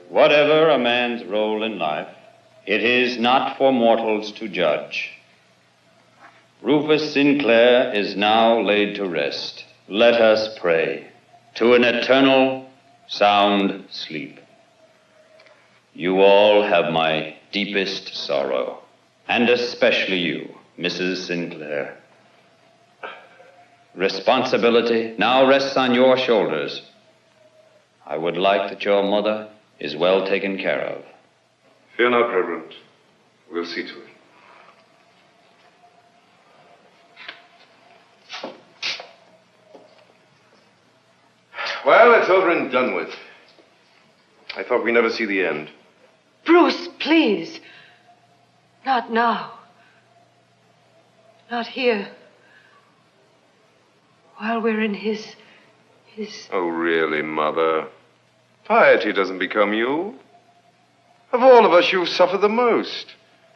Whatever a man's role in life, it is not for mortals to judge. Rufus Sinclair is now laid to rest. Let us pray to an eternal, sound sleep. You all have my deepest sorrow, and especially you, Mrs. Sinclair. Responsibility now rests on your shoulders. I would like that your mother is well taken care of. Fear not, Reverend. We'll see to it. Well, it's over and done with. I thought we'd never see the end. Bruce, please. Not now. Not here. While we're in his... Oh, really, Mother? Piety doesn't become you. Of all of us, you've suffered the most.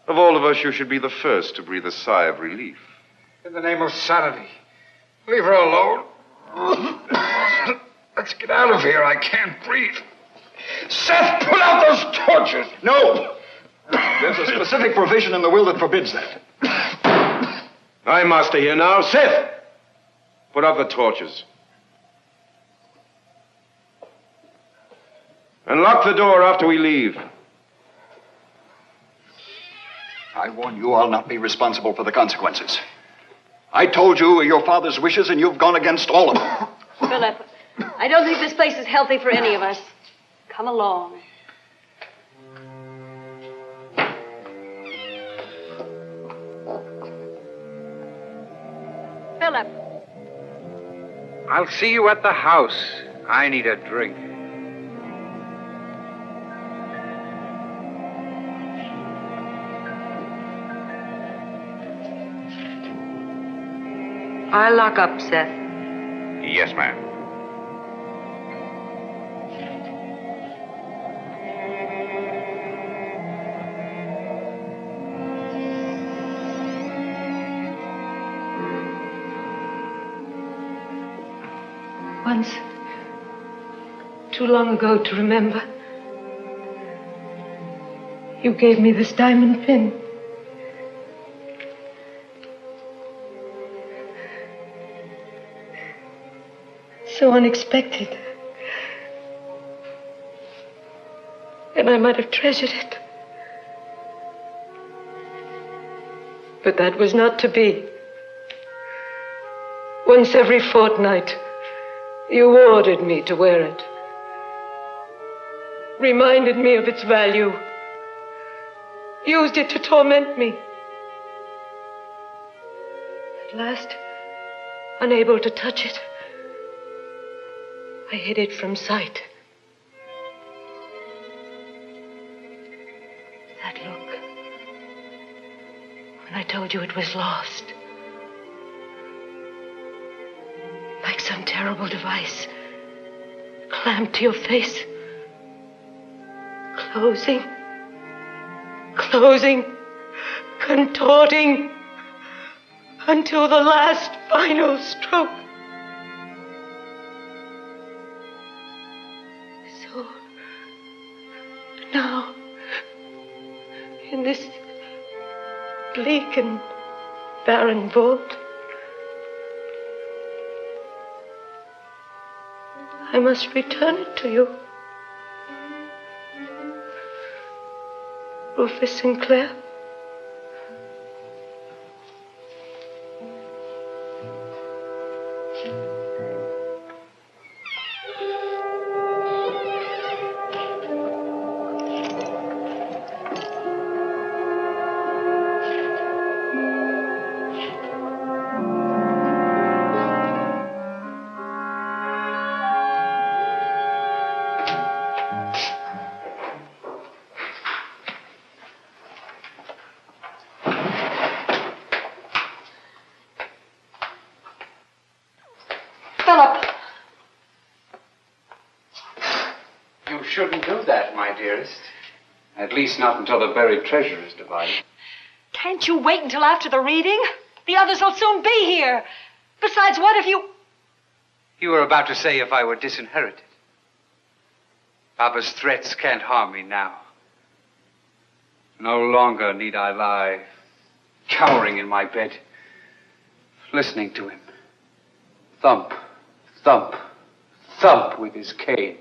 Of all of us, you should be the first to breathe a sigh of relief. In the name of sanity, leave her alone. Let's get out of here. I can't breathe. Seth, put out those torches. No. There's a specific provision in the will that forbids that. I'm master here now. Seth, put out the torches. And lock the door after we leave. I warn you, I'll not be responsible for the consequences. I told you your father's wishes, and you've gone against all of them. Philip, I don't think this place is healthy for any of us. Come along. Philip. I'll see you at the house. I need a drink. I'll lock up, Seth. Yes, ma'am. Once, too long ago to remember, you gave me this diamond pin. So unexpected. And I might have treasured it. But that was not to be. Once every fortnight, you ordered me to wear it. Reminded me of its value. Used it to torment me. At last, unable to touch it, I hid it from sight. That look, when I told you it was lost. Like some terrible device, clamped to your face. Closing, contorting, until the last final stroke. So, now, in this bleak and barren vault, I must return it to you. Rufus Sinclair. You shouldn't do that, my dearest. At least not until the buried treasure is divided. Can't you wait until after the reading? The others will soon be here. Besides, what if you... You were about to say if I were disinherited. Papa's threats can't harm me now. No longer need I lie cowering in my bed, listening to him thump, thump, thump with his cane.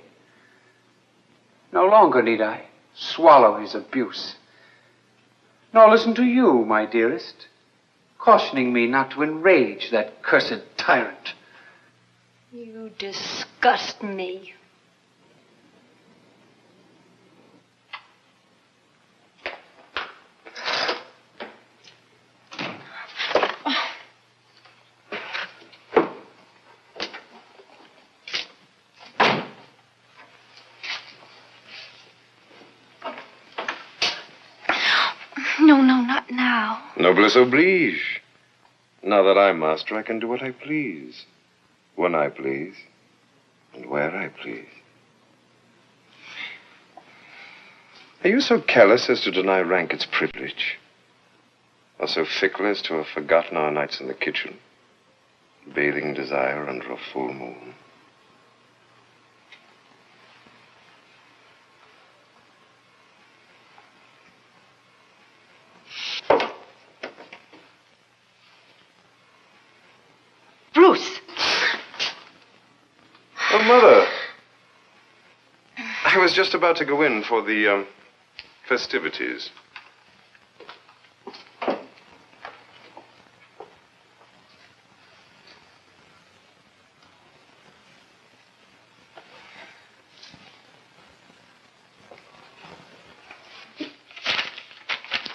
No longer need I swallow his abuse, nor listen to you, my dearest, cautioning me not to enrage that cursed tyrant. You disgust me. No, not now. Noblesse oblige. Now that I'm master, I can do what I please, when I please, and where I please. Are you so callous as to deny rank its privilege? Or so fickle as to have forgotten our nights in the kitchen, bathing desire under a full moon? Bruce! Oh, Mother. I was just about to go in for the, festivities.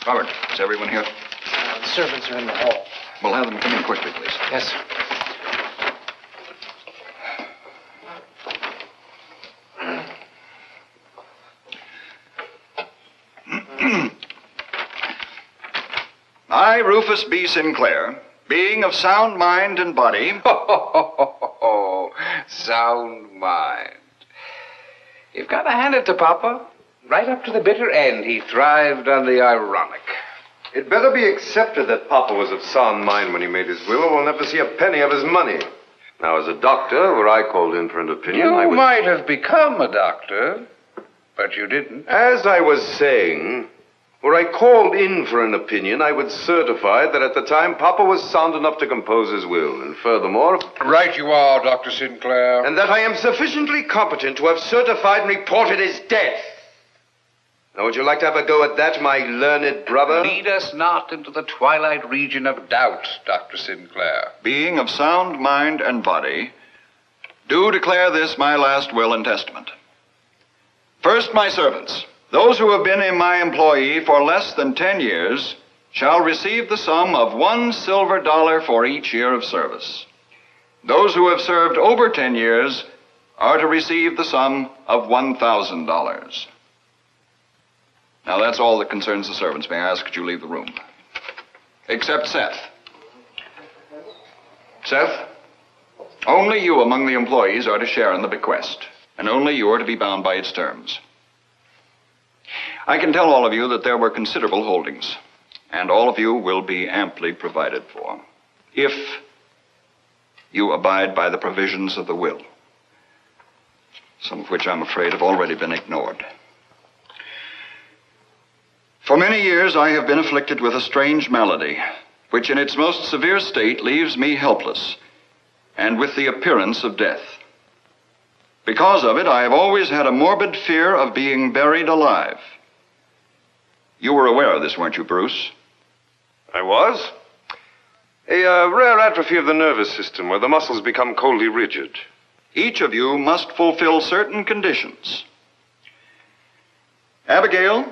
Robert, is everyone here? The servants are in the hall. We'll have them come in quickly, please. Yes, sir. I, Rufus B. Sinclair, being of sound mind and body. Sound mind. You've got to hand it to Papa. Right up to the bitter end, he thrived on the ironic. It better be accepted that Papa was of sound mind when he made his will, or we'll never see a penny of his money. Now, as a doctor, were I called in for an opinion, I You would... might have become a doctor, but you didn't. As I was saying, were I called in for an opinion, I would certify that at the time Papa was sound enough to compose his will, and furthermore... Right you are, Dr. Sinclair. And that I am sufficiently competent to have certified and reported his death. Now, would you like to have a go at that, my learned brother? Lead us not into the twilight region of doubt, Dr. Sinclair. Being of sound mind and body, do declare this my last will and testament. First, my servants, those who have been in my employee for less than 10 years, shall receive the sum of $1 silver for each year of service. Those who have served over 10 years are to receive the sum of $1,000. Now, that's all that concerns the servants. May I ask that you leave the room? Except Seth. Seth, only you among the employees are to share in the bequest, and only you are to be bound by its terms. I can tell all of you that there were considerable holdings, and all of you will be amply provided for, if you abide by the provisions of the will, some of which I'm afraid have already been ignored. For many years, I have been afflicted with a strange malady, which in its most severe state leaves me helpless and with the appearance of death. Because of it, I have always had a morbid fear of being buried alive. You were aware of this, weren't you, Bruce? I was. A rare atrophy of the nervous system where the muscles become coldly rigid. Each of you must fulfill certain conditions. Abigail,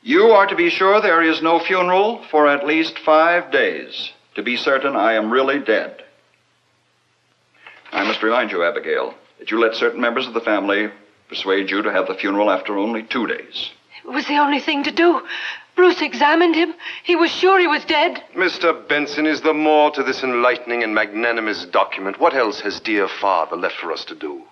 you are to be sure there is no funeral for at least 5 days, to be certain I am really dead. I must remind you, Abigail, that you let certain members of the family persuade you to have the funeral after only 2 days. It was the only thing to do. Bruce examined him. He was sure he was dead. Mr. Benson, is there more to this enlightening and magnanimous document? What else has dear father left for us to do?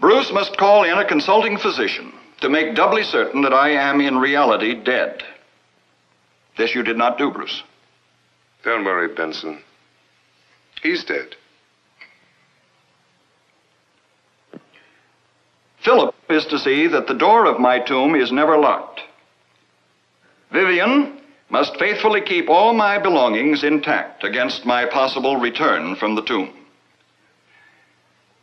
Bruce must call in a consulting physician to make doubly certain that I am in reality dead. This you did not do, Bruce. Don't worry, Benson. He's dead. Philip is to see that the door of my tomb is never locked. Vivian must faithfully keep all my belongings intact against my possible return from the tomb.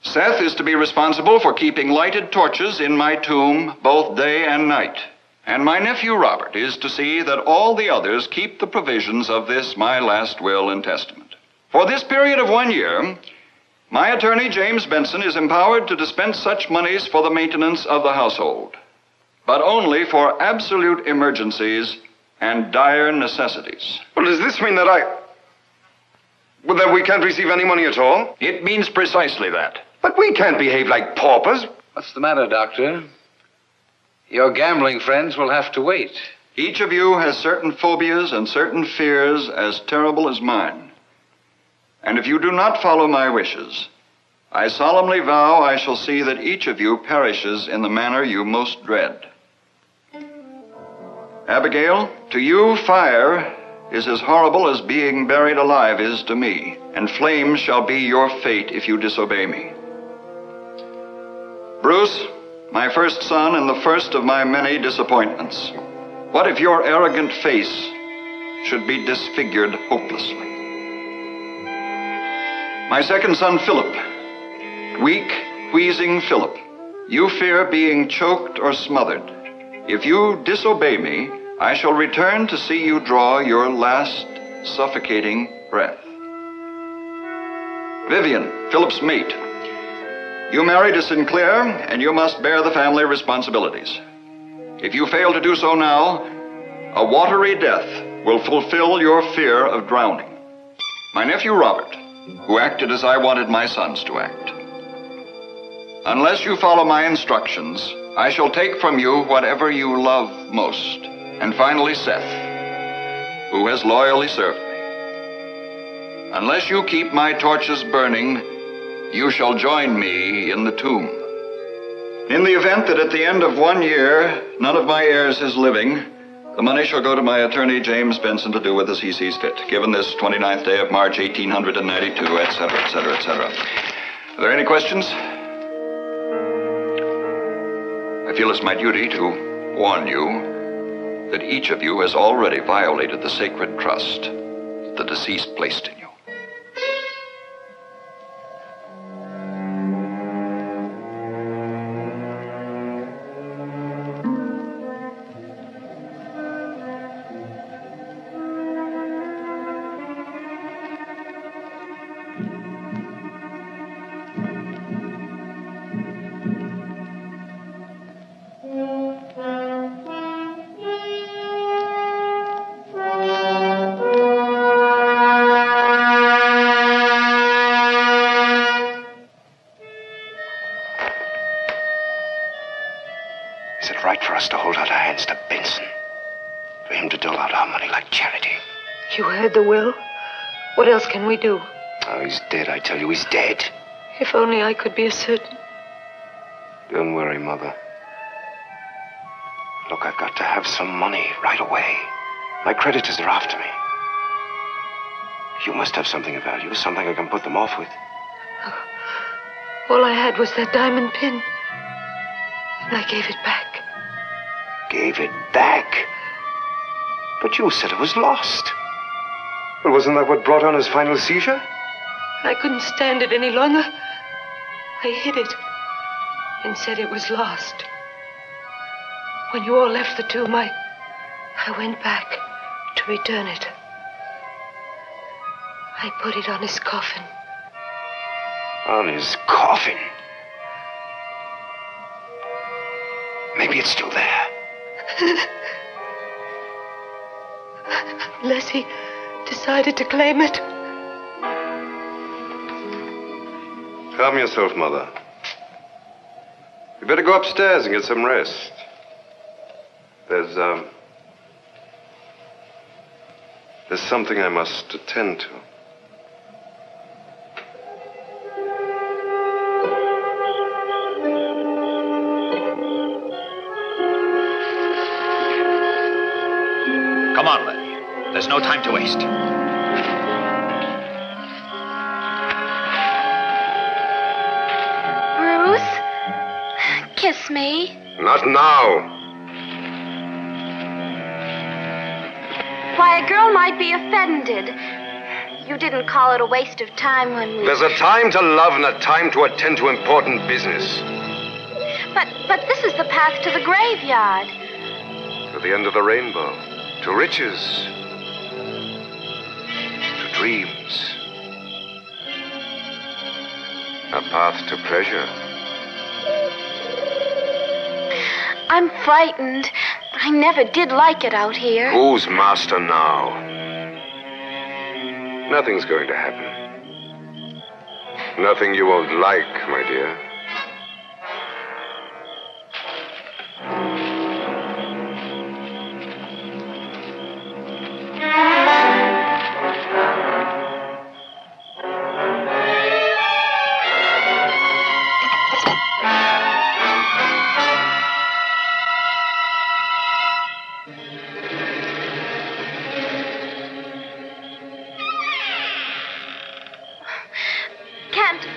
Seth is to be responsible for keeping lighted torches in my tomb both day and night. And my nephew Robert is to see that all the others keep the provisions of this my last will and testament. For this period of 1 year, my attorney, James Benson, is empowered to dispense such monies for the maintenance of the household, but only for absolute emergencies and dire necessities. Well, does this mean that that we can't receive any money at all? It means precisely that. But we can't behave like paupers. What's the matter, Doctor? Your gambling friends will have to wait. Each of you has certain phobias and certain fears as terrible as mine. And if you do not follow my wishes, I solemnly vow I shall see that each of you perishes in the manner you most dread. Abigail, to you, fire is as horrible as being buried alive is to me, and flames shall be your fate if you disobey me. Bruce, my first son and the first of my many disappointments, what if your arrogant face should be disfigured hopelessly? My second son, Philip, weak, wheezing Philip, you fear being choked or smothered. If you disobey me, I shall return to see you draw your last suffocating breath. Vivian, Philip's mate, you married a Sinclair, and you must bear the family responsibilities. If you fail to do so now, a watery death will fulfill your fear of drowning. My nephew Robert, who acted as I wanted my sons to act. Unless you follow my instructions, I shall take from you whatever you love most. And finally, Seth, who has loyally served me. Unless you keep my torches burning, you shall join me in the tomb. In the event that at the end of 1 year, none of my heirs is living, the money shall go to my attorney, James Benson, to do with as he sees fit, given this 29th day of March, 1892, etc., etc., etc. Are there any questions? I feel it's my duty to warn you that each of you has already violated the sacred trust the deceased placed in you. Is it right for us to hold out our hands to Benson? For him to dole out our money like charity? You heard the will. What else can we do? Oh, he's dead, I tell you, he's dead. If only I could be as certain. Don't worry, Mother. Look, I've got to have some money right away. My creditors are after me. You must have something of value, something I can put them off with. All I had was that diamond pin. And I gave it back. Gave it back? But you said it was lost. Well, wasn't that what brought on his final seizure? I couldn't stand it any longer. I hid it and said it was lost. When you all left the tomb, I went back to return it. I put it on his coffin. On his coffin? Maybe it's still there. Unless he decided to claim it. Calm yourself, Mother. You better go upstairs and get some rest. There's something I must attend to. Come on, Letty. There's no time to waste. Bruce? Kiss promise me? Not now. Why, a girl might be offended. You didn't call it a waste of time when we... There's a time to love and a time to attend to important business. But this is the path to the graveyard. To the end of the rainbow. To riches. To dreams. A path to pleasure. I'm frightened. I never did like it out here. Who's master now? Nothing's going to happen. Nothing you won't like, my dear.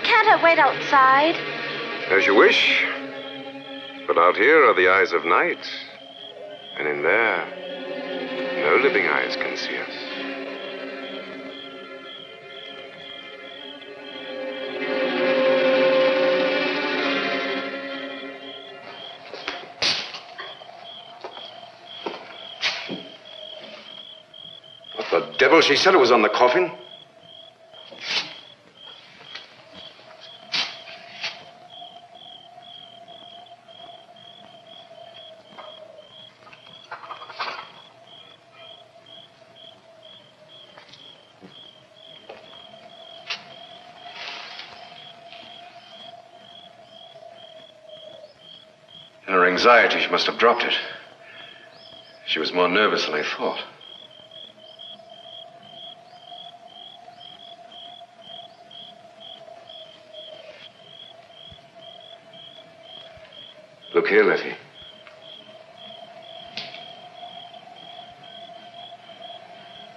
Can't I wait outside? As you wish. But out here are the eyes of night. And in there, no living eyes can see us. What the devil? She said it was on the coffin. In her anxiety, she must have dropped it. She was more nervous than I thought. Look here, Letty.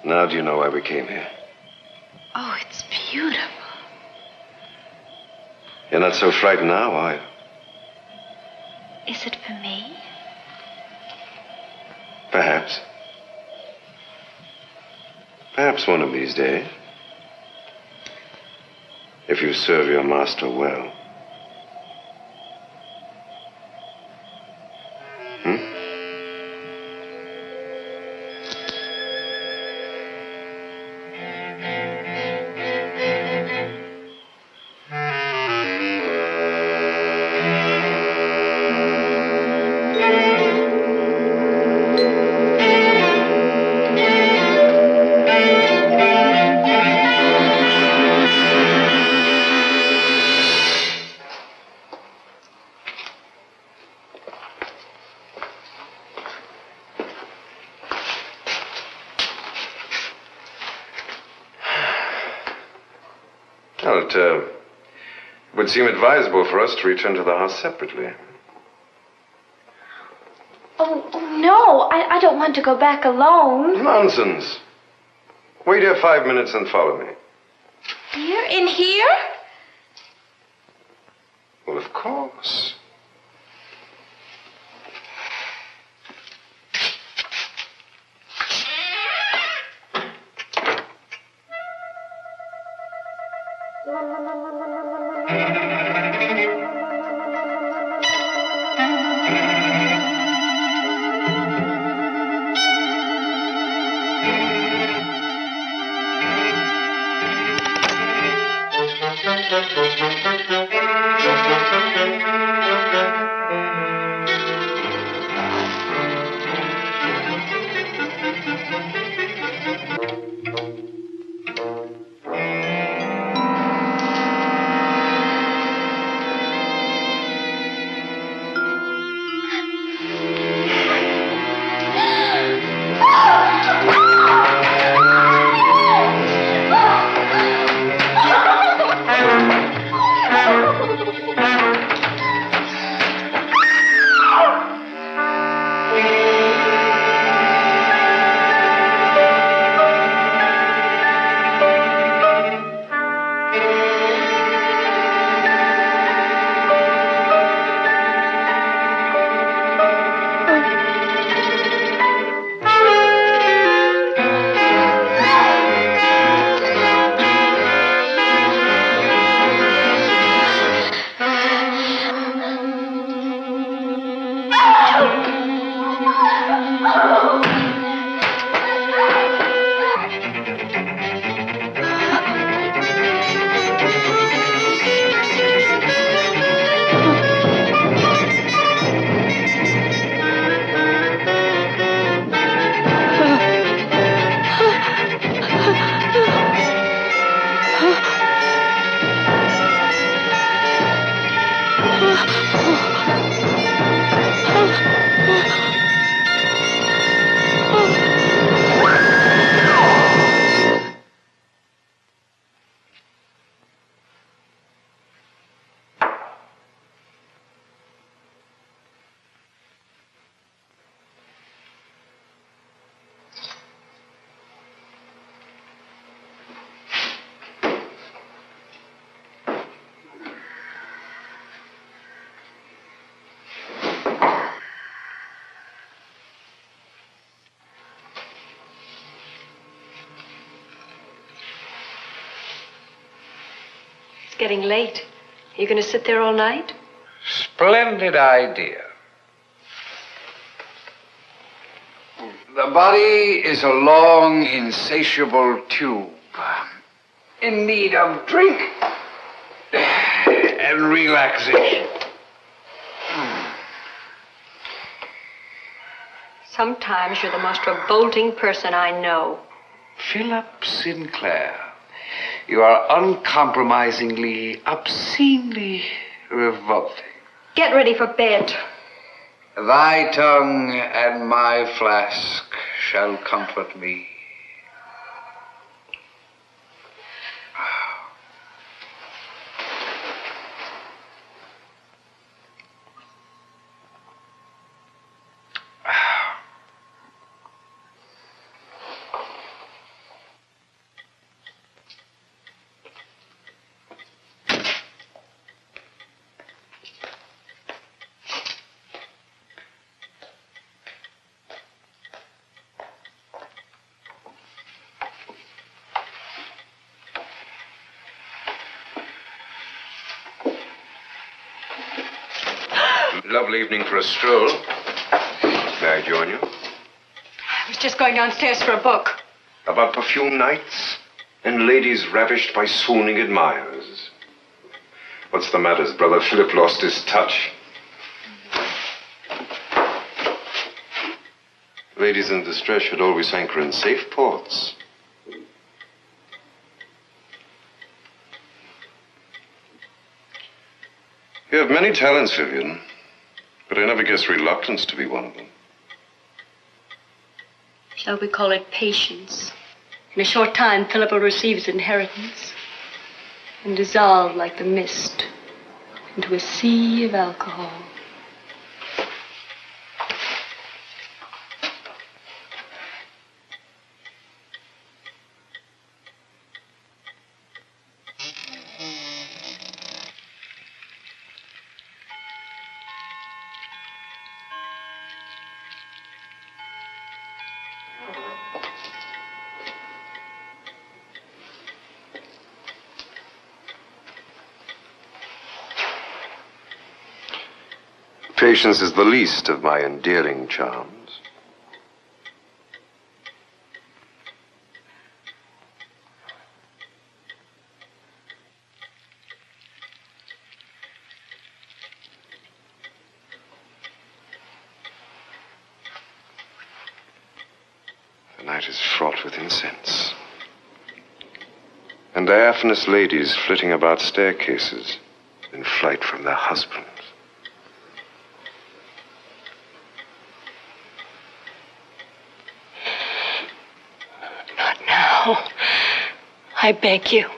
Now do you know why we came here? Oh, it's beautiful. You're not so frightened now, are you? Is it for me? Perhaps. Perhaps one of these days. If you serve your master well. Well, it would seem advisable for us to return to the house separately. Oh, no, I don't want to go back alone. Nonsense. Wait here 5 minutes and follow me. Here? In here? Well, of course. getting late. Are you going to sit there all night? Splendid idea. The body is a long, insatiable tube in need of drink and relaxation. Sometimes you're the most revolting person I know. Philip Sinclair, you are uncompromisingly, obscenely revolting. Get ready for bed. Thy tongue and my flask shall comfort me. Lovely evening for a stroll. May I join you? I was just going downstairs for a book. About perfume nights and ladies ravished by swooning admirers. What's the matter? Has Brother Philip lost his touch? Ladies in distress should always anchor in safe ports. You have many talents, Vivian, but I never guessed reluctance to be one of them. Shall we call it patience? In a short time, Philip will receive his inheritance and dissolve like the mist into a sea of alcohol. Patience is the least of my endearing charms. The night is fraught with incense, and diaphanous ladies flitting about staircases in flight from their husbands. Oh, I beg you.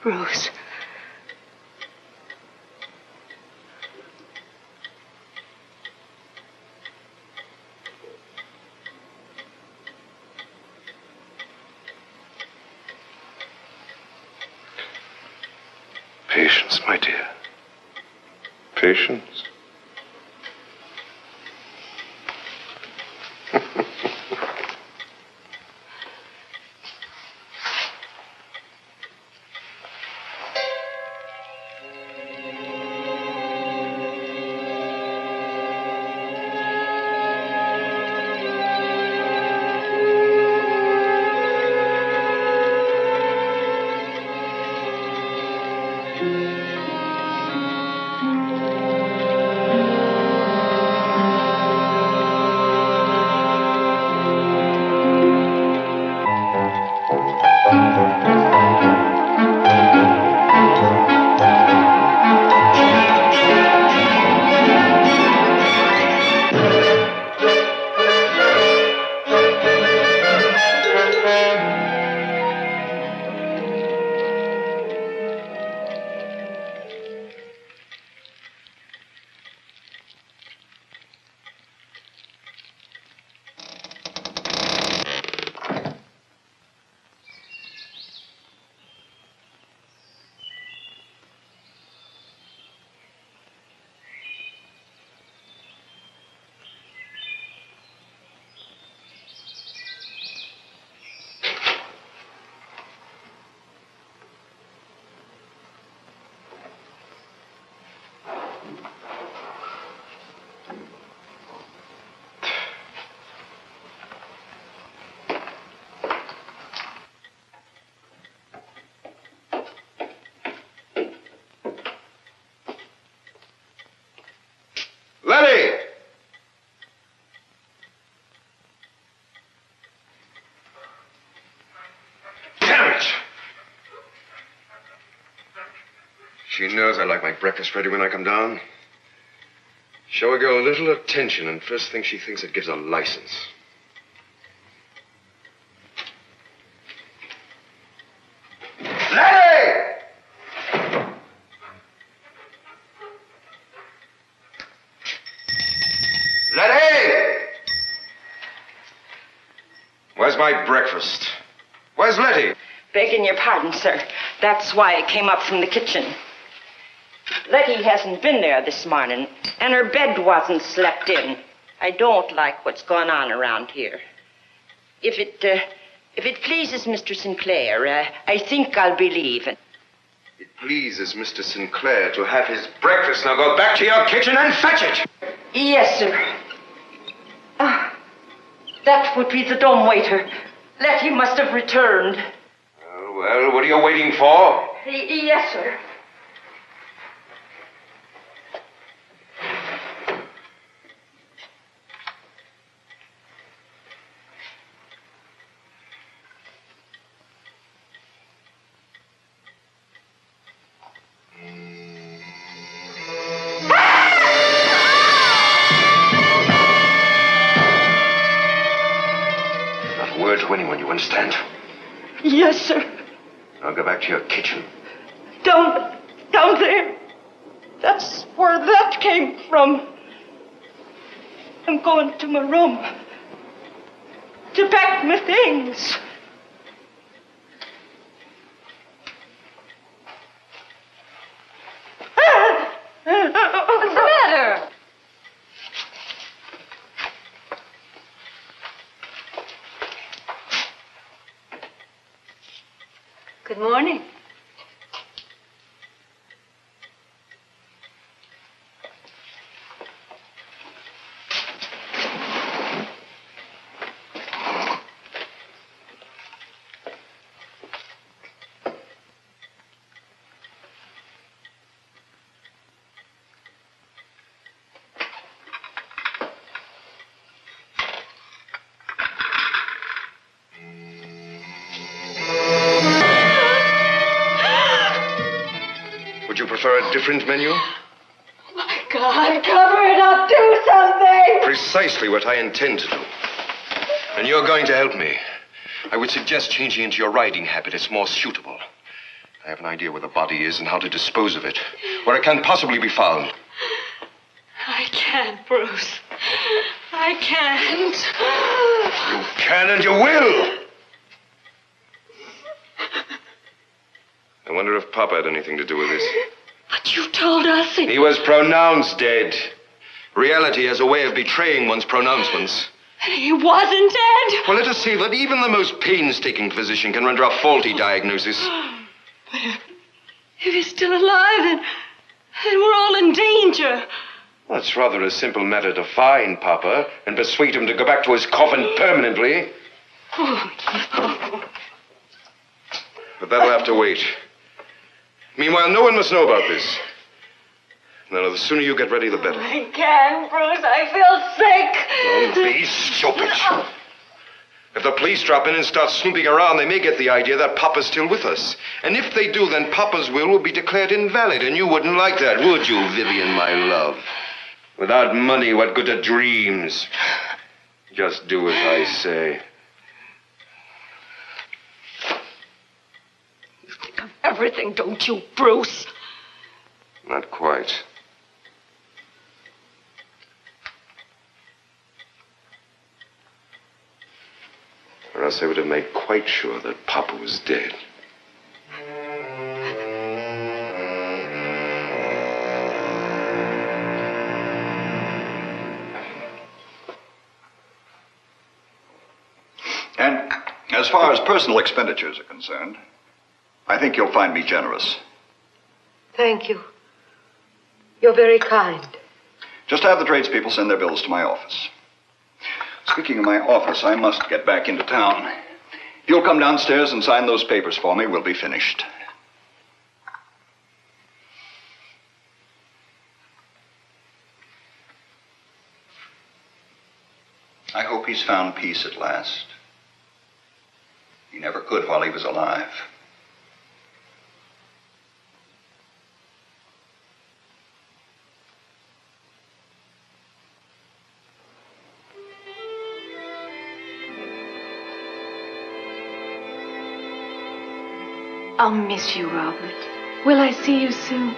Bruce. Patience, my dear. Patience. She knows I like my breakfast ready when I come down. Show a girl a little attention, and first thing she thinks it gives a license. Letty! Letty! Where's my breakfast? Where's Letty? Begging your pardon, sir. That's why I came up from the kitchen. Letty hasn't been there this morning, and her bed wasn't slept in. I don't like what's going on around here. If it pleases Mr. Sinclair, I think I'll be leaving. It pleases Mr. Sinclair to have his breakfast. Now go back to your kitchen and fetch it. Yes, sir. Ah, that would be the dumb waiter. Letty must have returned. Well, what are you waiting for? Yes, sir. Not a word to anyone, you understand? Yes, sir. Now go back to your kitchen. Down there. That's where that came from. I'm going to my room to pack my things. What's the matter? Good morning. Would you prefer a different menu? My God, cover it up, do something! Precisely what I intend to do. And you're going to help me. I would suggest changing into your riding habit. It's more suitable. I have an idea where the body is and how to dispose of it. Where it can possibly be found. I can't, Bruce. I can't. You can and you will! I wonder if Papa had anything to do with this. But you told us He was pronounced dead. Reality has a way of betraying one's pronouncements. he wasn't dead. Well, let us see that even the most painstaking physician can render a faulty diagnosis. But if he's still alive, and we're all in danger. Well, it's rather a simple matter to find Papa and persuade him to go back to his coffin permanently. Oh, no. But that'll have to wait. Meanwhile, no one must know about this. No, the sooner you get ready, the better. I can't, Bruce. I feel sick. Don't be stupid. If the police drop in and start snooping around, they may get the idea that Papa's still with us. And if they do, then Papa's will be declared invalid, and you wouldn't like that, would you, Vivian, my love? Without money, what good are dreams? Just do as I say. You think of everything, don't you, Bruce? Not quite. Or else I would have made quite sure that Papa was dead. And as far as personal expenditures are concerned, I think you'll find me generous. Thank you. You're very kind. Just have the tradespeople send their bills to my office. Speaking of my office, I must get back into town. If you'll come downstairs and sign those papers for me, we'll be finished. I hope he's found peace at last. He never could while he was alive. I'll miss you, Robert. Will I see you soon?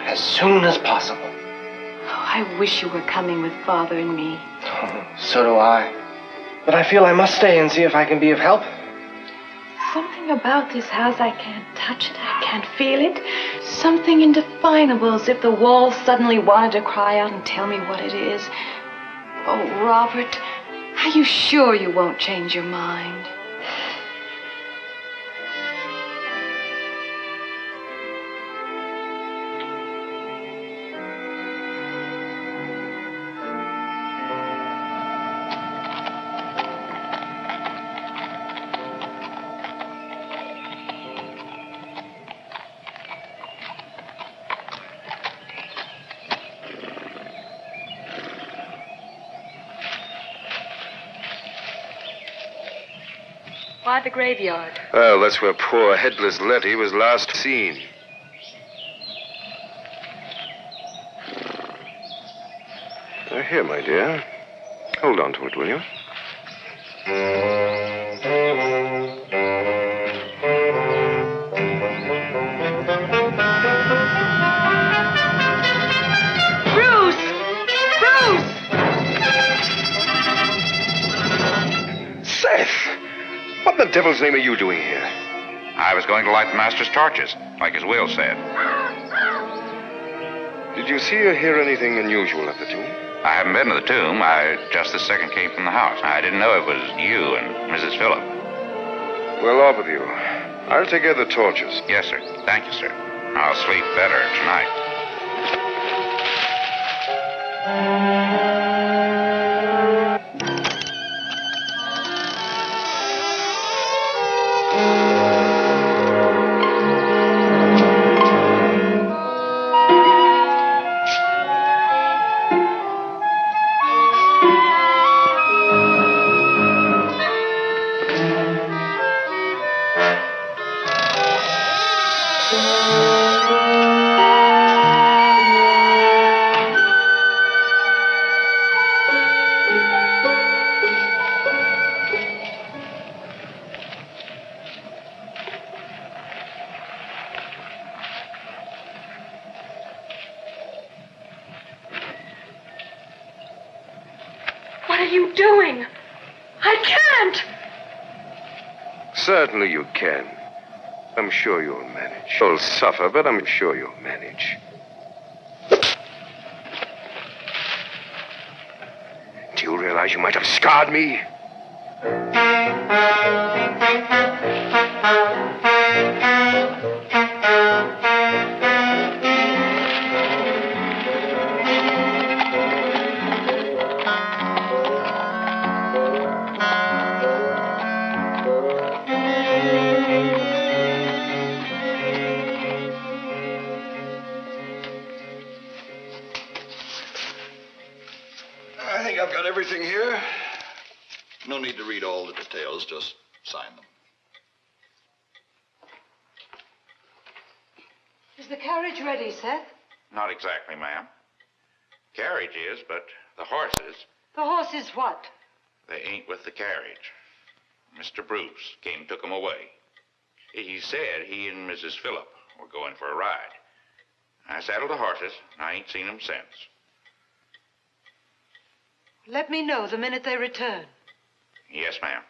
As soon as possible. Oh, I wish you were coming with Father and me. So do I. But I feel I must stay and see if I can be of help. Something about this house, I can't touch it, I can't feel it. Something indefinable, as if the walls suddenly wanted to cry out and tell me what it is. Oh, Robert, are you sure you won't change your mind? Why the graveyard? Well, that's where poor headless Letty was last seen. Here, my dear. Hold on to it, will you? Bruce! Bruce! Seth! What in the devil's name are you doing here? I was going to light the master's torches, like his will said. Did you see or hear anything unusual at the tomb? I haven't been to the tomb. I just this second came from the house. I didn't know it was you and Mrs. Phillip. Well, off with you. I'll take care of the torches. Yes, sir. Thank you, sir. I'll sleep better tonight. What are you doing? I can't! Certainly you can. I'm sure you'll manage. You'll suffer, but I'm sure you'll manage. Do you realize you might have scarred me? I think I've got everything here. No need to read all the details, just sign them. Is the carriage ready, Seth? Not exactly, ma'am. Carriage is, but the horses, The horses what? they ain't with the carriage. Mr. Bruce came and took 'em away. He said he and Mrs. Phillip were going for a ride. I saddled the horses, and I ain't seen 'em since. Let me know the minute they return. Yes, ma'am.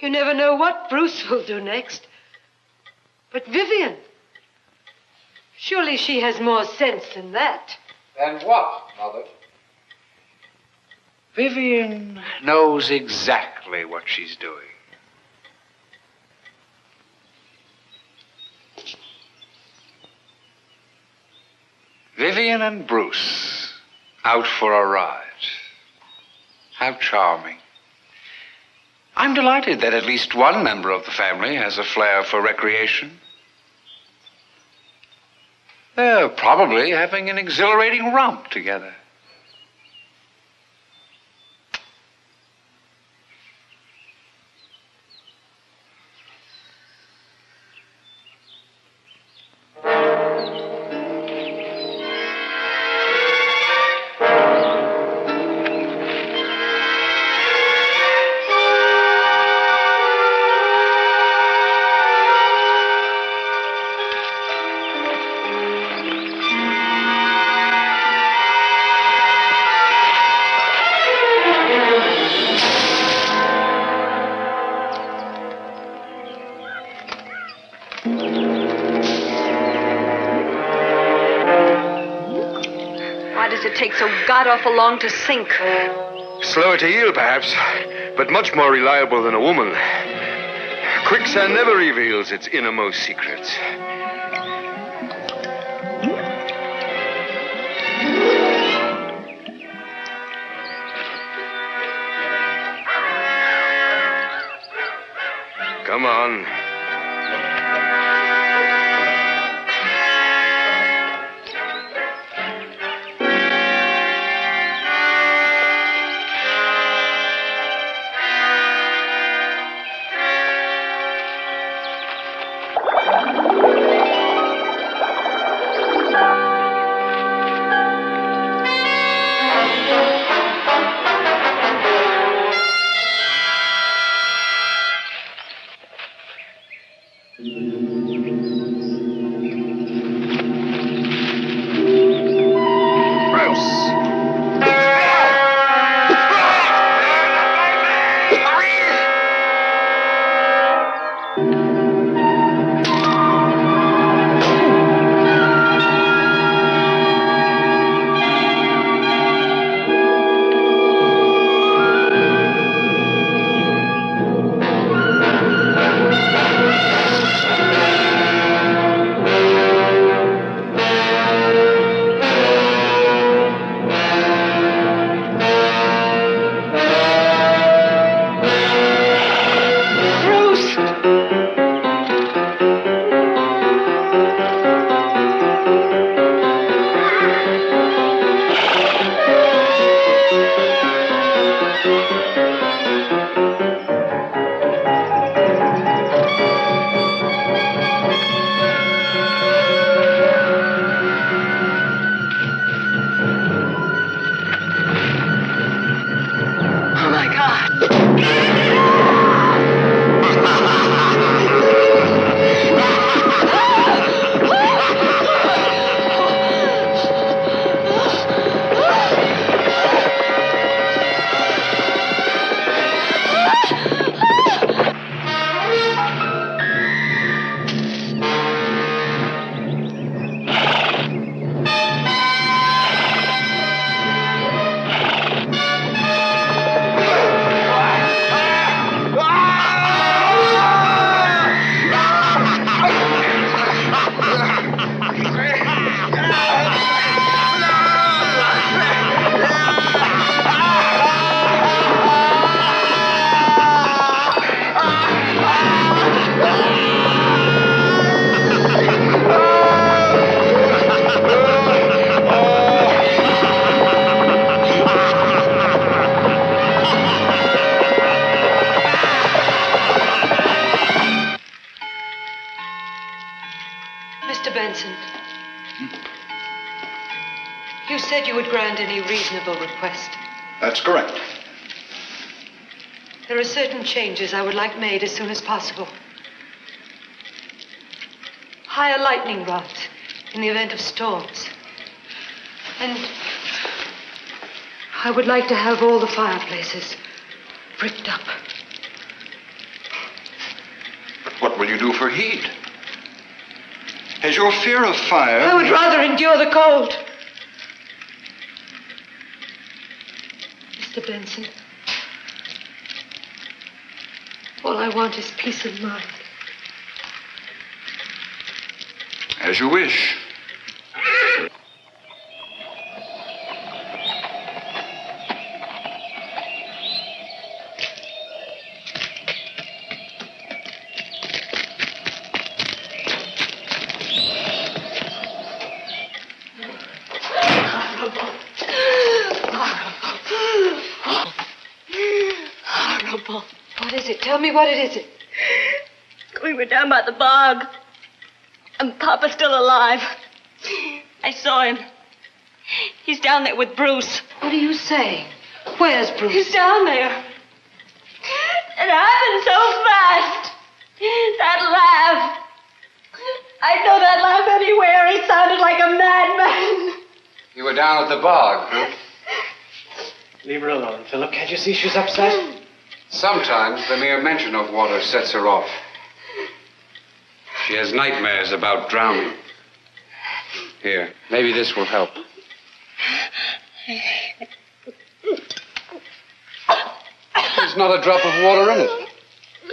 You never know what Bruce will do next. But Vivian, surely she has more sense than that. Then what, Mother? Vivian knows exactly what she's doing. Vivian and Bruce out for a ride. How charming. I'm delighted that at least one member of the family has a flair for recreation. They're probably having an exhilarating romp together. take so god-awful long to sink? Slower to heal, perhaps, but much more reliable than a woman. Quicksand never reveals its innermost secrets. Come on. Mr. Benson, you said you would grant any reasonable request. That's correct. There are certain changes I would like made as soon as possible. Higher lightning rods in the event of storms. And I would like to have all the fireplaces bricked up. But what will you do for heat? Has your fear of fire... I would rather endure the cold. Mr. Benson, all I want is peace of mind. As you wish. Horrible. What is it? Tell me what it is. We were down by the bog. And Papa's still alive. I saw him. He's down there with Bruce. What are you saying? Where's Bruce? He's down there. It happened so fast. That laugh. I'd know that laugh anywhere. He sounded like a madman. You were down at the bog, huh? Leave her alone, Philip. Can't you see she's upset? Sometimes the mere mention of water sets her off. She has nightmares about drowning. Here, maybe this will help. There's not a drop of water in it.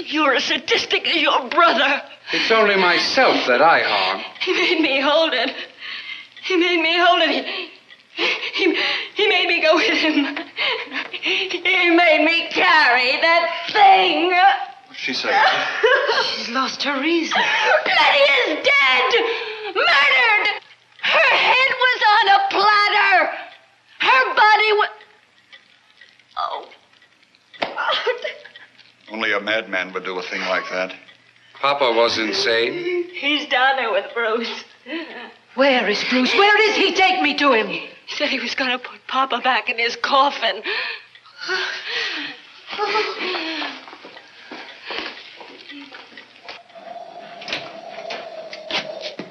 You're as sadistic as your brother. It's only myself that I harm. He made me hold it. He made me hold it. He made me go with him. He made me carry that thing. What's she saying? She's lost her reason. Letty is dead! Murdered! Her head was on a platter! Her body was... Oh. Only a madman would do a thing like that. Papa was insane. He's down there with Bruce. Where is Bruce? Where is he? Take me to him. He said he was going to put Papa back in his coffin.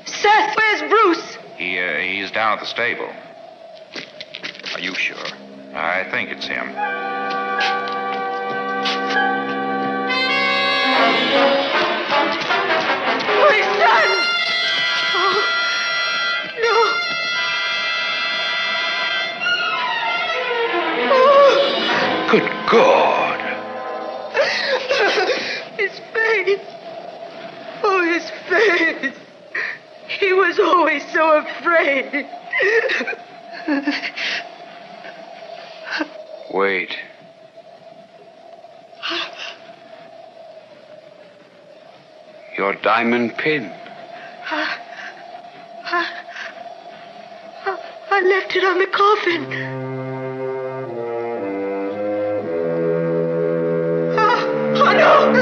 Seth, where's Bruce? He's down at the stable. Are you sure? I think it's him. My son! Oh, no. Good God. His face. Oh, his face. He was always so afraid. Wait. Your diamond pin. I left it on the coffin. Oh, no!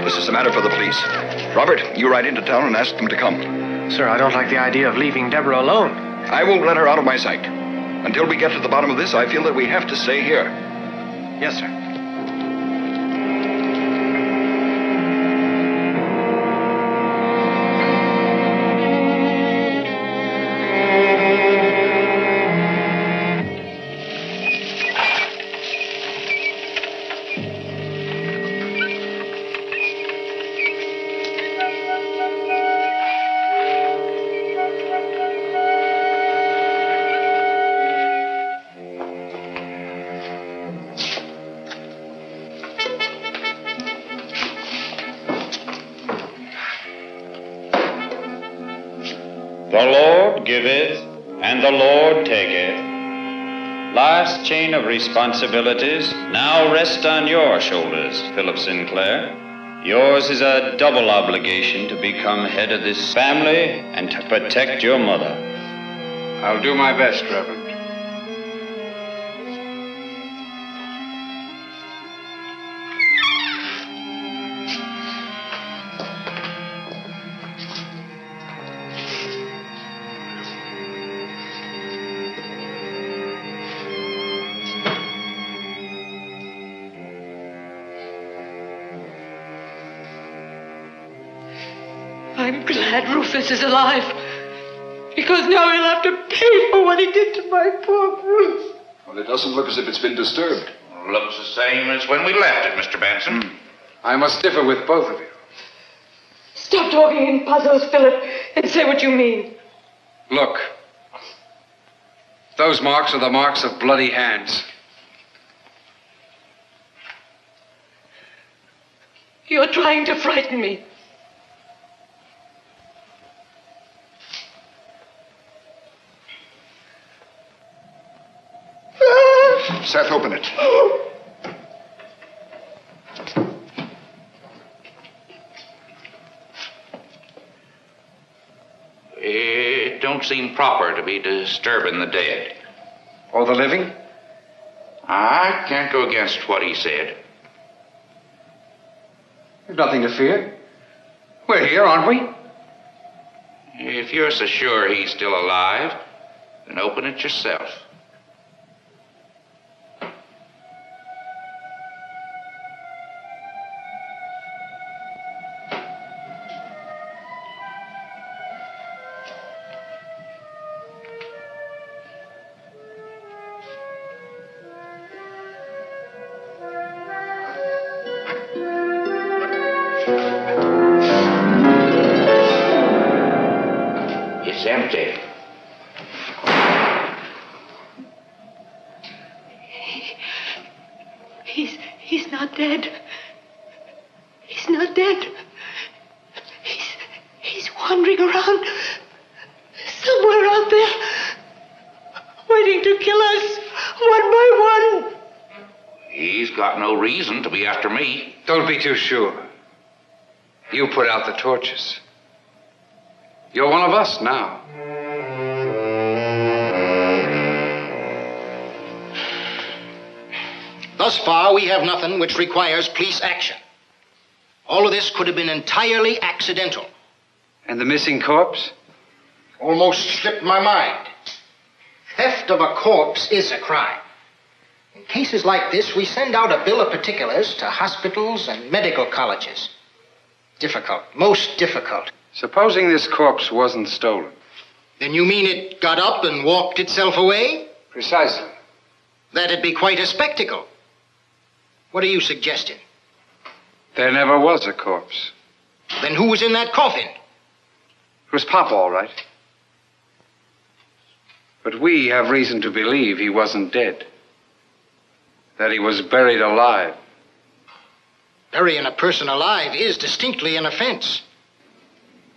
This is a matter for the police. Robert, you ride into town and ask them to come. Sir, I don't like the idea of leaving Deborah alone. I won't let her out of my sight. Until we get to the bottom of this, I feel that we have to stay here. Yes, sir. The Lord giveth, and the Lord taketh. Life's chain of responsibilities now rest on your shoulders, Philip Sinclair. Yours is a double obligation to become head of this family and to protect your mother. I'll do my best, Reverend. I'm glad Rufus is alive. Because now he'll have to pay for what he did to my poor Bruce. Well, it doesn't look as if it's been disturbed. Looks the same as when we left it, Mr. Benson. I must differ with both of you. Stop talking in puzzles, Philip, and say what you mean. Look. Those marks are the marks of bloody hands. You're trying to frighten me. Seth, open it. It don't seem proper to be disturbing the dead. Or the living? I can't go against what he said. There's nothing to fear. We're here, aren't we? If you're so sure he's still alive, then open it yourself. It's empty. He's not dead. He's not dead. He's wandering around somewhere out there, waiting to kill us one by one. He's got no reason to be after me. Don't be too sure. You put out the torches. You're one of us now. Thus far, we have nothing which requires police action. All of this could have been entirely accidental. And the missing corpse? Almost slipped my mind. Theft of a corpse is a crime. In cases like this, we send out a bill of particulars to hospitals and medical colleges. Difficult, most difficult. Supposing this corpse wasn't stolen. Then you mean it got up and walked itself away? Precisely. That'd be quite a spectacle. What are you suggesting? There never was a corpse. Then who was in that coffin? It was Pop, all right. But we have reason to believe he wasn't dead. That he was buried alive. Burying a person alive is distinctly an offense.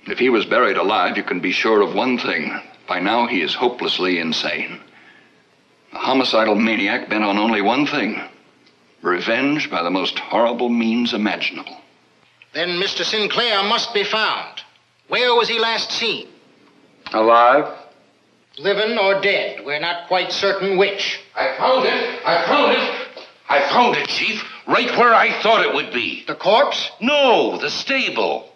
If he was buried alive, you can be sure of one thing. By now, he is hopelessly insane. A homicidal maniac bent on only one thing: revenge by the most horrible means imaginable. Then Mr. Sinclair must be found. Where was he last seen? Alive? Living or dead. We're not quite certain which. I found it. I found it, Chief. Right where I thought it would be. The corpse? No, the stable.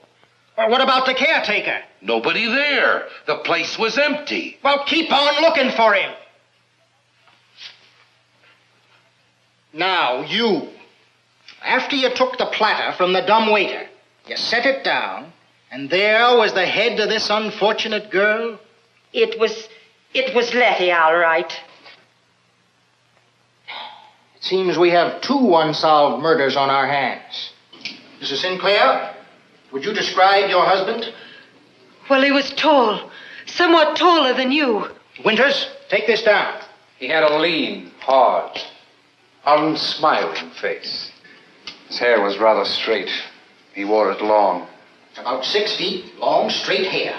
Well, what about the caretaker? Nobody there. The place was empty. Well, keep on looking for him. Now, you. After you took the platter from the dumb waiter, you set it down, and there was the head of this unfortunate girl? It was Letty, all right. It seems we have 2 unsolved murders on our hands. Mrs. Sinclair, would you describe your husband? Well, he was tall, somewhat taller than you. Winters, take this down. He had a lean, hard, unsmiling face. His hair was rather straight. He wore it long. About 6 feet, long, straight hair.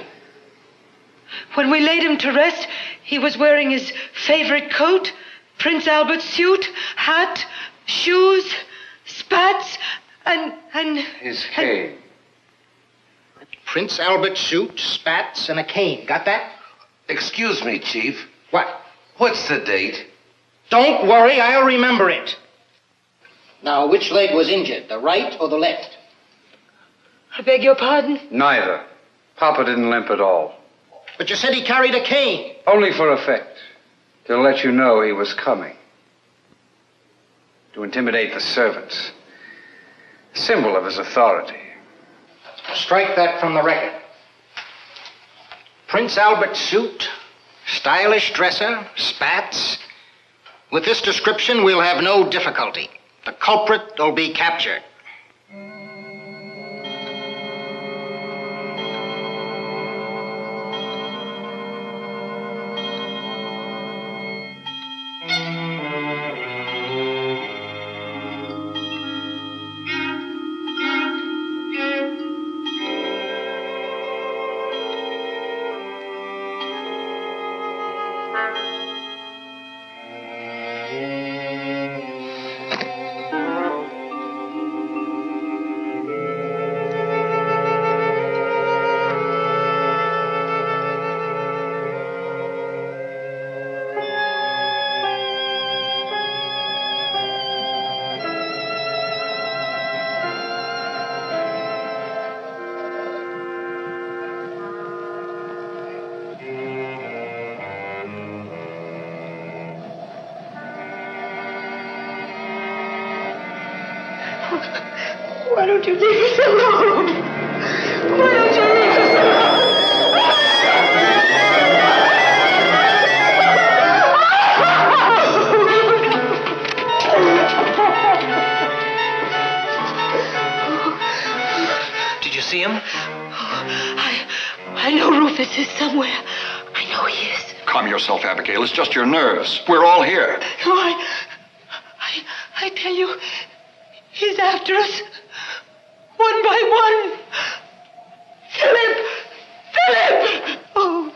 When we laid him to rest, he was wearing his favorite coat, Prince Albert's suit, hat, shoes, spats, and his cane. Prince Albert's suit, spats, and a cane. Got that? Excuse me, Chief. What? What's the date? Don't worry, I'll remember it. Now, which leg was injured, the right or the left? I beg your pardon? Neither. Papa didn't limp at all. But you said he carried a cane. Only for effect. To let you know he was coming. To intimidate the servants. Symbol of his authority. Strike that from the record. Prince Albert's suit, stylish dresser, spats. With this description, we'll have no difficulty. The culprit will be captured. Why don't you leave us alone? Why don't you leave us alone? Did you see him? I know Rufus is somewhere. I know he is. Calm yourself, Abigail. It's just your nerves. We're all here. No, I I tell you, he's after us. One by one. Philip! Philip! Oh,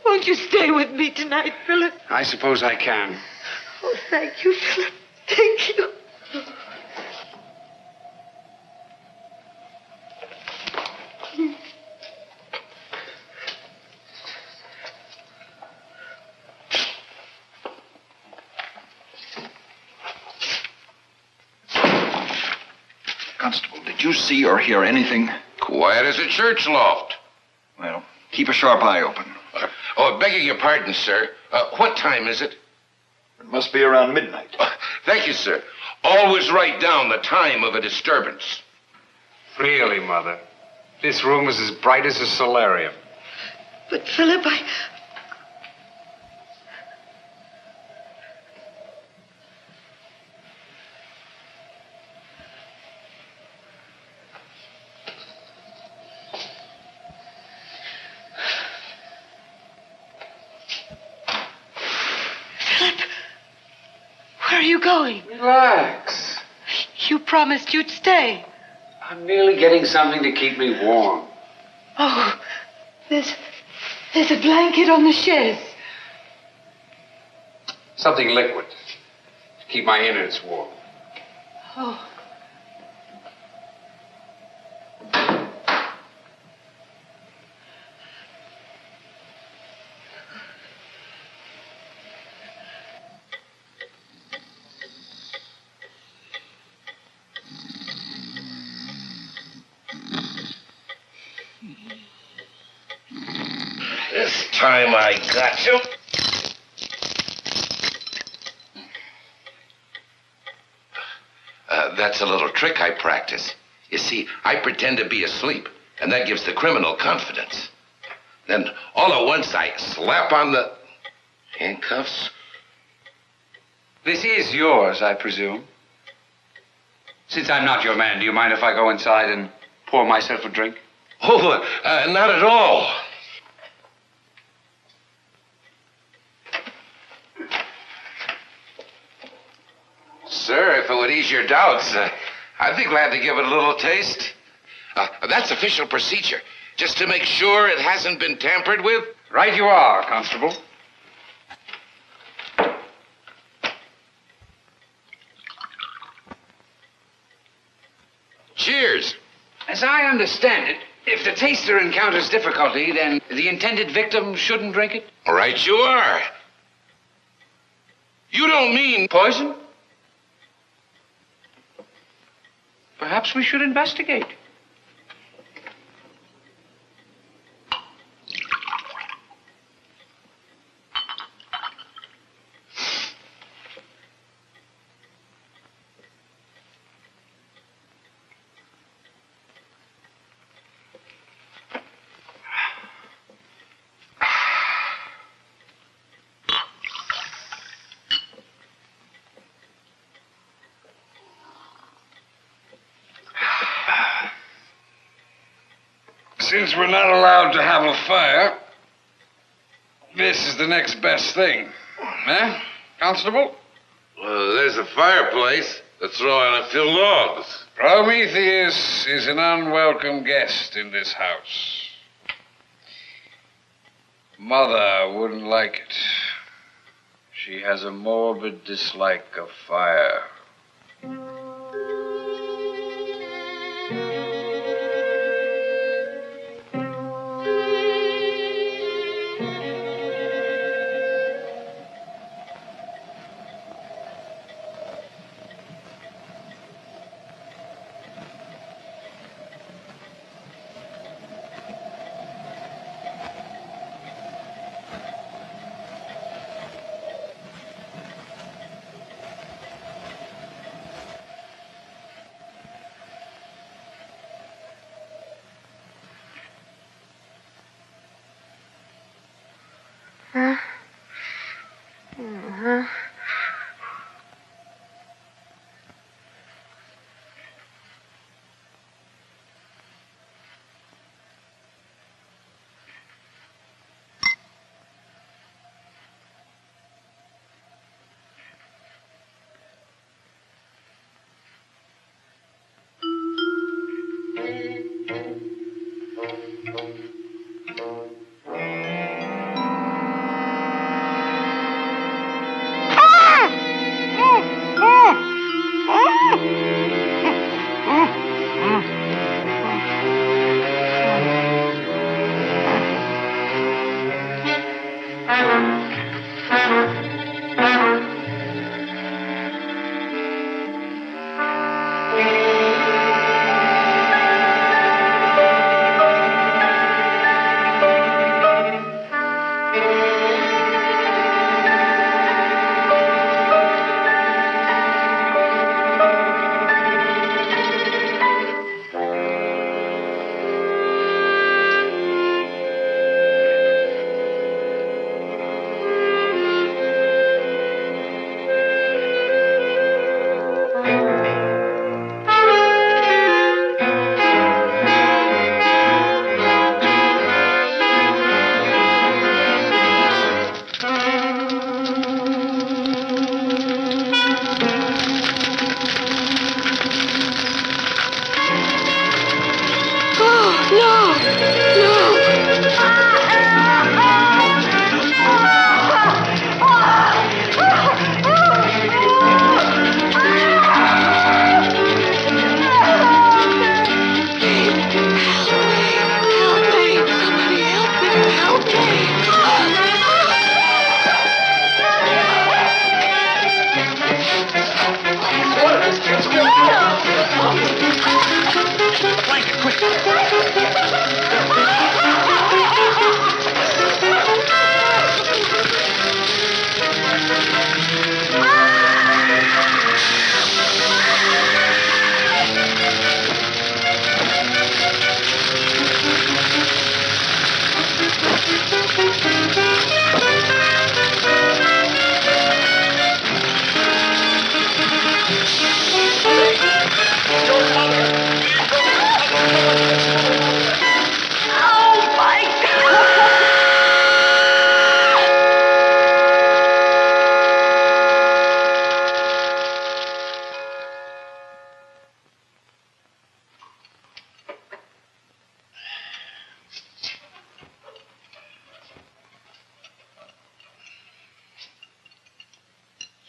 won't you stay with me tonight, Philip? I suppose I can. Oh, thank you, Philip. Thank you. Constable, did you see or hear anything? Quiet as a church loft. Well, keep a sharp eye open. Begging your pardon, sir. What time is it? It must be around midnight. Thank you, sir. Always write down the time of a disturbance. Really, Mother. This room is as bright as a solarium. But, Philip, where are you going? Relax. You promised you'd stay. I'm merely getting something to keep me warm. Oh, there's a blanket on the chaise. Something liquid to keep my innards warm. Oh. This time I got you. That's a little trick I practice. You see, I pretend to be asleep, and that gives the criminal confidence. Then, all at once, I slap on the handcuffs. This is yours, I presume. Since I'm not your man, do you mind if I go inside and pour myself a drink? Oh, not at all. Sir, if it would ease your doubts, I'd be glad to give it a little taste. That's official procedure, just to make sure it hasn't been tampered with. Right you are, Constable. Cheers. As I understand it, if the taster encounters difficulty, then the intended victim shouldn't drink it? Right you are. You don't mean poison? Perhaps we should investigate. Since we're not allowed to have a fire, this is the next best thing. Eh, Constable? Well, there's a fireplace. Let's throw on a few logs. Prometheus is an unwelcome guest in this house. Mother wouldn't like it. She has a morbid dislike of fire.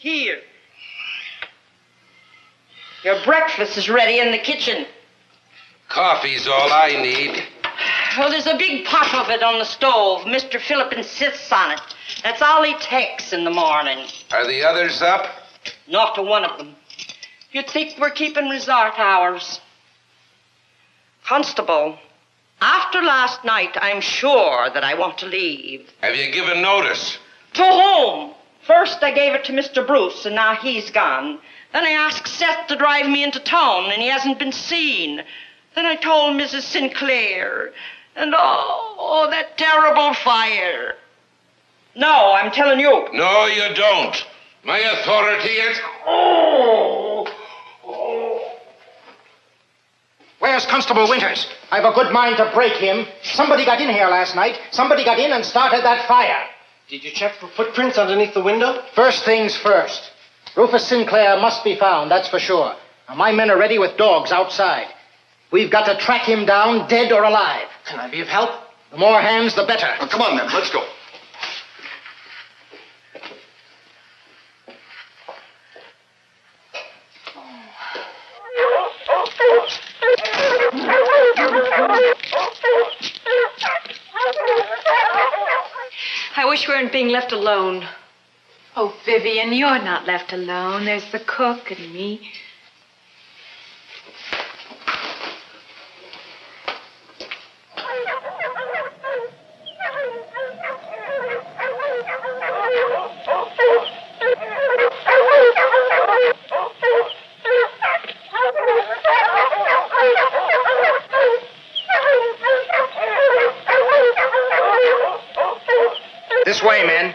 Here. Your breakfast is ready in the kitchen. Coffee's all I need. Well, there's a big pot of it on the stove. Mr. Phillip insists on it. That's all he takes in the morning. Are the others up? Not a one of them. You'd think we're keeping resort hours. Constable, after last night, I'm sure that I want to leave. Have you given notice? To whom? First, I gave it to Mr. Bruce, and now he's gone. Then I asked Seth to drive me into town, and he hasn't been seen. Then I told Mrs. Sinclair. And oh, that terrible fire. No, I'm telling you. No, you don't. My authority is... Where's Constable Winters? I've a good mind to break him. Somebody got in here last night. Somebody got in and started that fire. Did you check for footprints underneath the window? First things first. Rufus Sinclair must be found, that's for sure. Now, my men are ready with dogs outside. We've got to track him down, dead or alive. Can I be of help? The more hands, the better. Well, come on, then. Let's go. I wish we weren't being left alone. Oh, Vivian, you're not left alone. There's the cook and me. This way, men.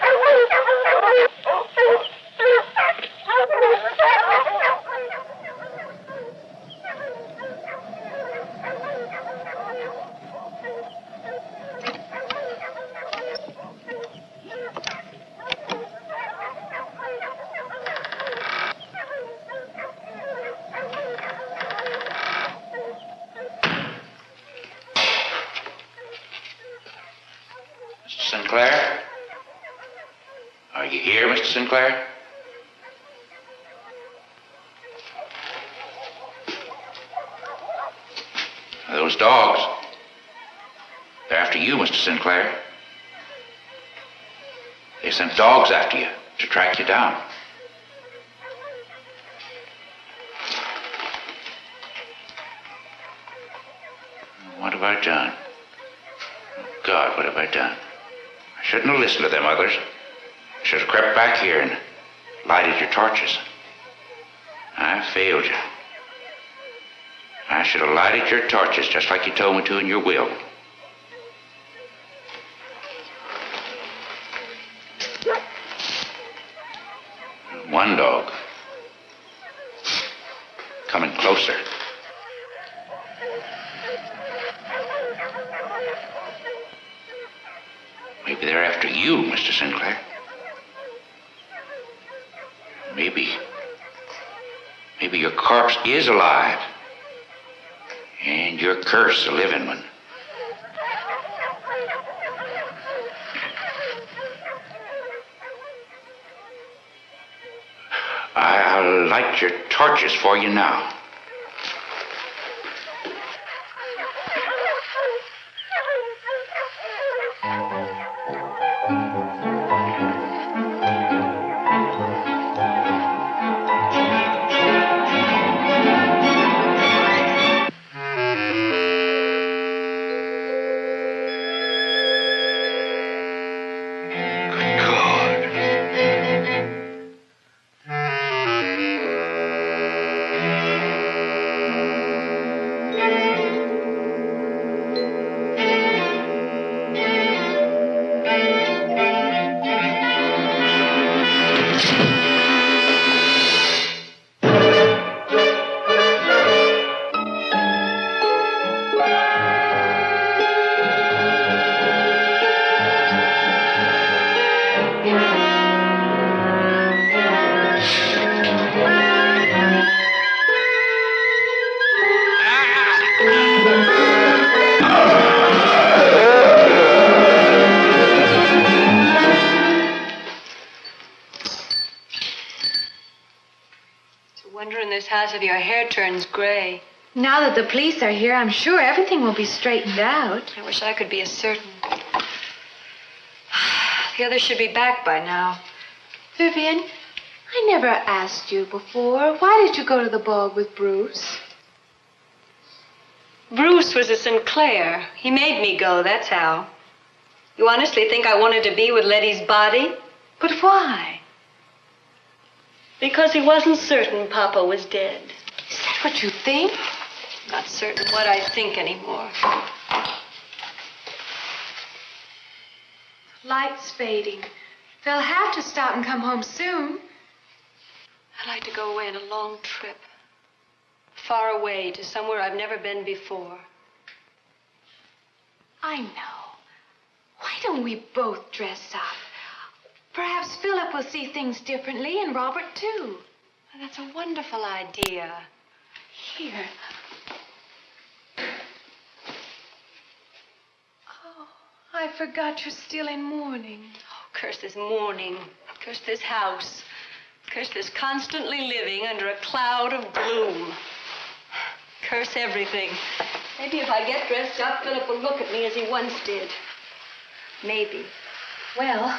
Mr. Sinclair? Are you here, Mr. Sinclair? Those dogs. They're after you, Mr. Sinclair. They sent dogs after you to track you down. What have I done? God, what have I done? I shouldn't have listened to them others. I should have crept back here and lighted your torches. I failed you. I should have lighted your torches just like you told me to in your will. One dog. Coming closer. Maybe they're after you, Mr. Sinclair. Maybe your corpse is alive. And your curse a living one. I'll light your torches for you now. turns gray. Now that the police are here, I'm sure everything will be straightened out. I wish I could be as certain. The others should be back by now. Vivian, I never asked you before. Why did you go to the ball with Bruce? Bruce was a Sinclair. He made me go, that's how. You honestly think I wanted to be with Letty's body? But why? Because he wasn't certain Papa was dead. Is that what you think? Not certain what I think anymore. Light's fading. They'll have to stop and come home soon. I'd like to go away on a long trip. Far away to somewhere I've never been before. I know. Why don't we both dress up? Perhaps Philip will see things differently, and Robert too. That's a wonderful idea. Here. Oh, I forgot you're still in mourning. Oh, curse this mourning. Curse this house. Curse this constantly living under a cloud of gloom. Curse everything. Maybe if I get dressed up, Philip will look at me as he once did. Maybe. Well,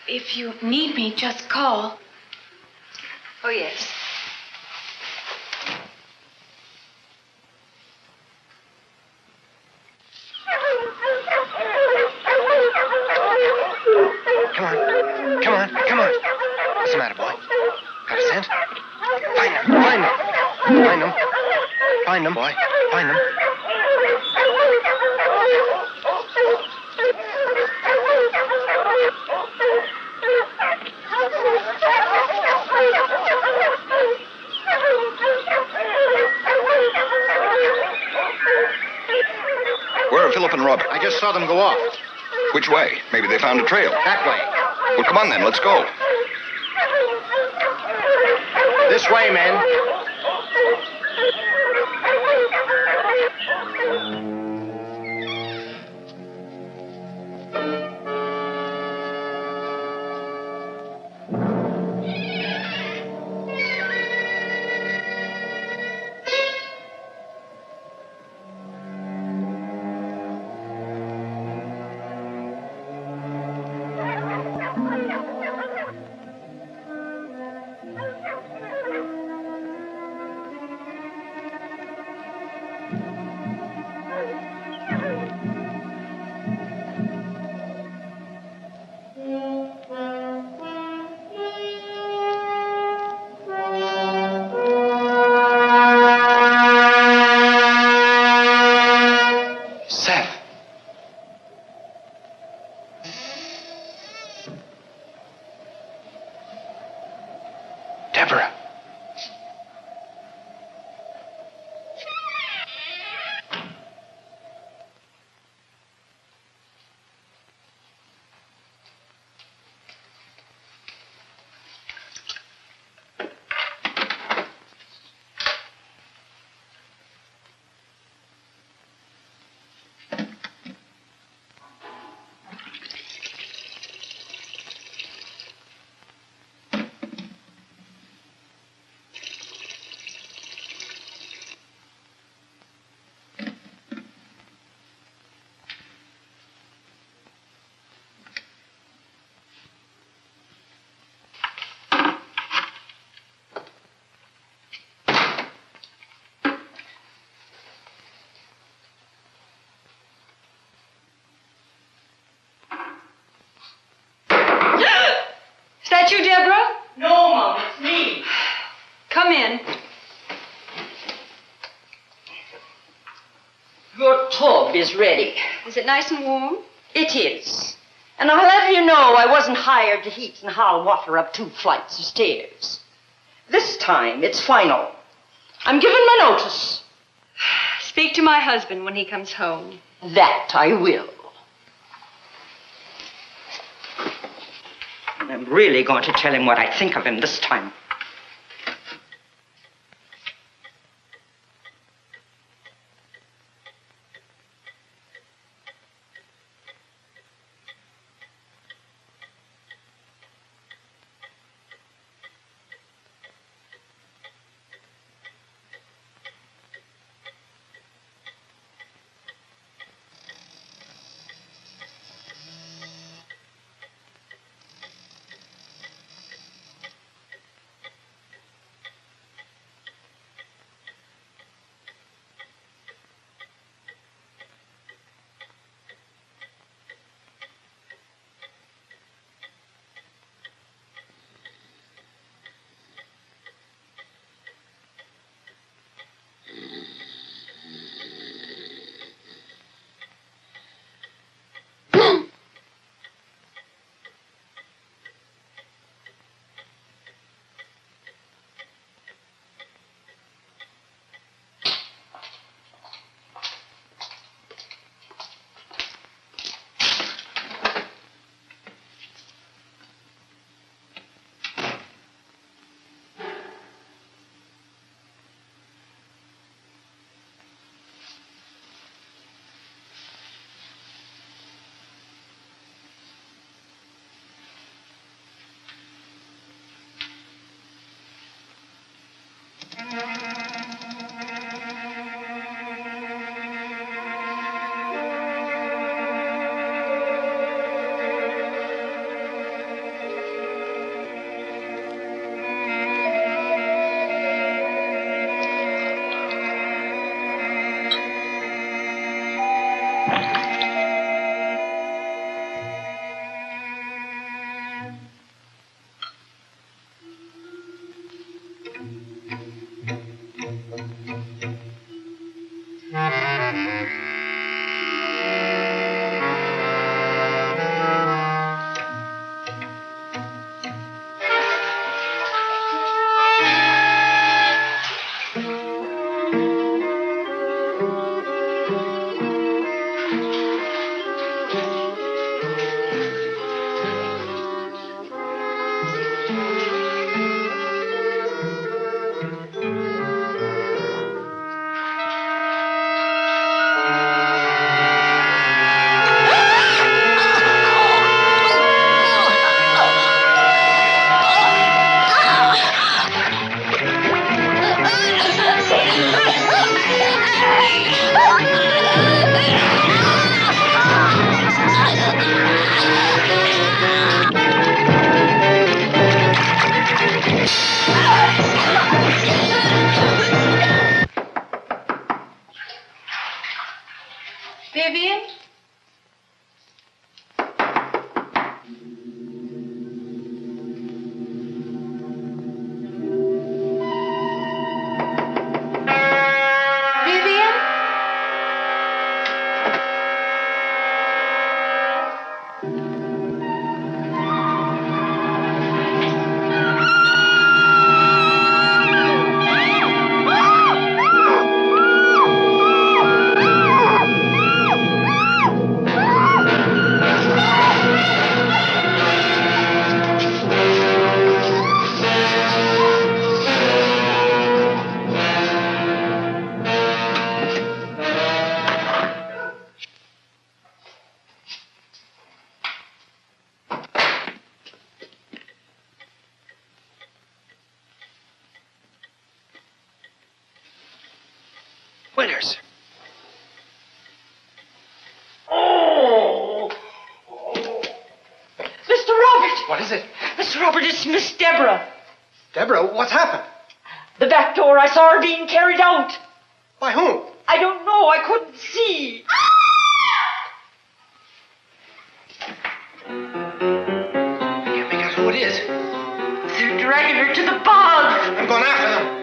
if you need me, just call. Oh, yes. Come on. What's the matter, boy? Got a scent? Find them, boy. Find them. Where are Philip and Robert? I just saw them go off. Which way? Maybe they found a trail. That way. Well, come on then, let's go. This way, men. Is that you, Deborah? No, Mom, it's me. Come in. Your tub is ready. Is it nice and warm? It is. And I'll have you know I wasn't hired to heat and haul water up 2 flights of stairs. This time, it's final. I'm giving my notice. Speak to my husband when he comes home. That I will. And I'm really going to tell him what I think of him this time. is it? Miss Robert, it's Miss Deborah. Deborah, what's happened? The back door, I saw her being carried out. By whom? I don't know, I couldn't see. I can't make out who it is. They're dragging her to the bog. I'm going after them.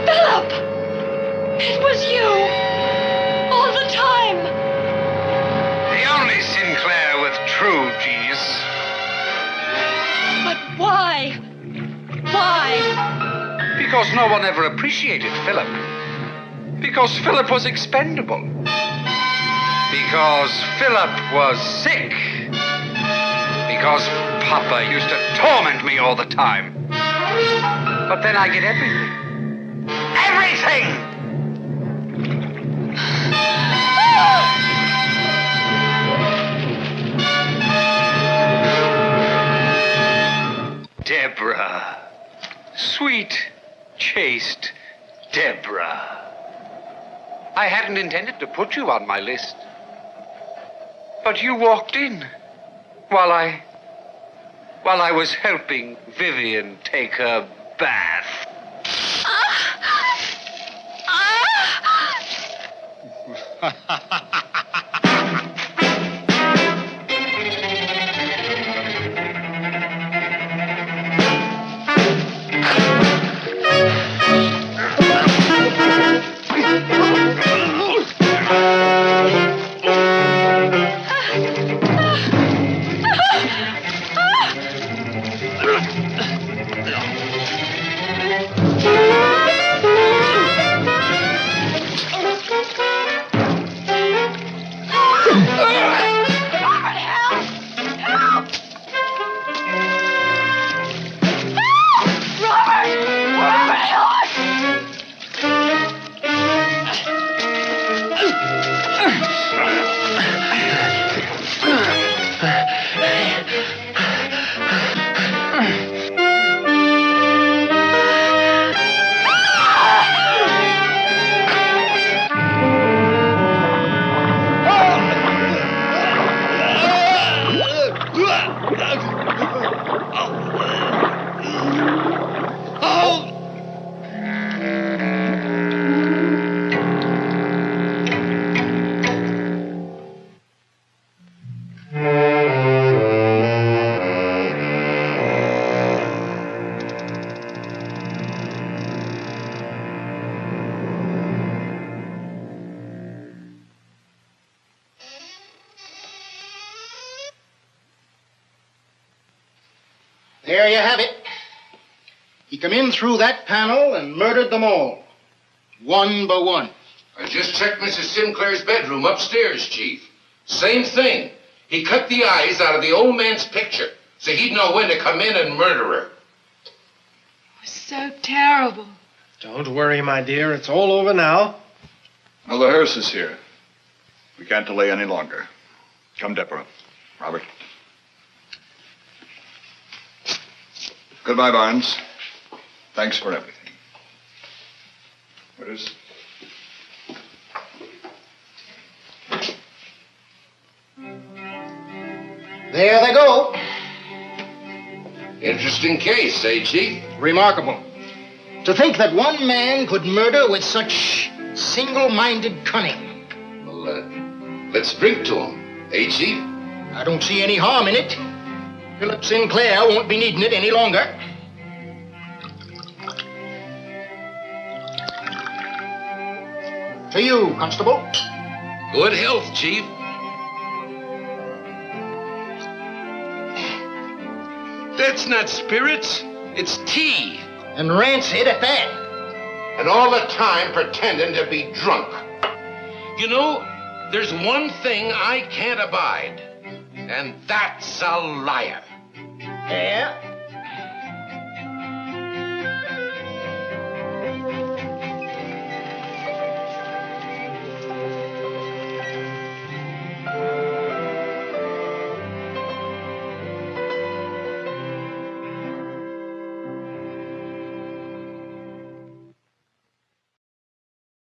Philip! It was you! All the time! The only Sinclair with true genius. But why? Why? Because no one ever appreciated Philip. Because Philip was expendable. Because Philip was sick. Because Papa used to torment me all the time. But then I get everything. Everything! Deborah. Sweet, chaste Deborah. I hadn't intended to put you on my list. But you walked in while I was helping Vivian take her bath. There you have it. He come in through that panel and murdered them all, one by one. I just checked Mrs. Sinclair's bedroom upstairs, Chief. Same thing. He cut the eyes out of the old man's picture, so he'd know when to come in and murder her. It was so terrible. Don't worry, my dear. It's all over now. Well, the hearse is here. We can't delay any longer. Come, Deborah. Robert. Goodbye, Barnes. Thanks for everything. What is it? There they go. Interesting case, eh, Chief? Remarkable. To think that one man could murder with such single-minded cunning. Well, let's drink to him, eh, Chief? I don't see any harm in it. Philip Sinclair won't be needing it any longer. To you, Constable. Good health, Chief. That's not spirits. It's tea. And rancid at that. And all the time pretending to be drunk. You know, there's one thing I can't abide, and that's a liar. Yeah?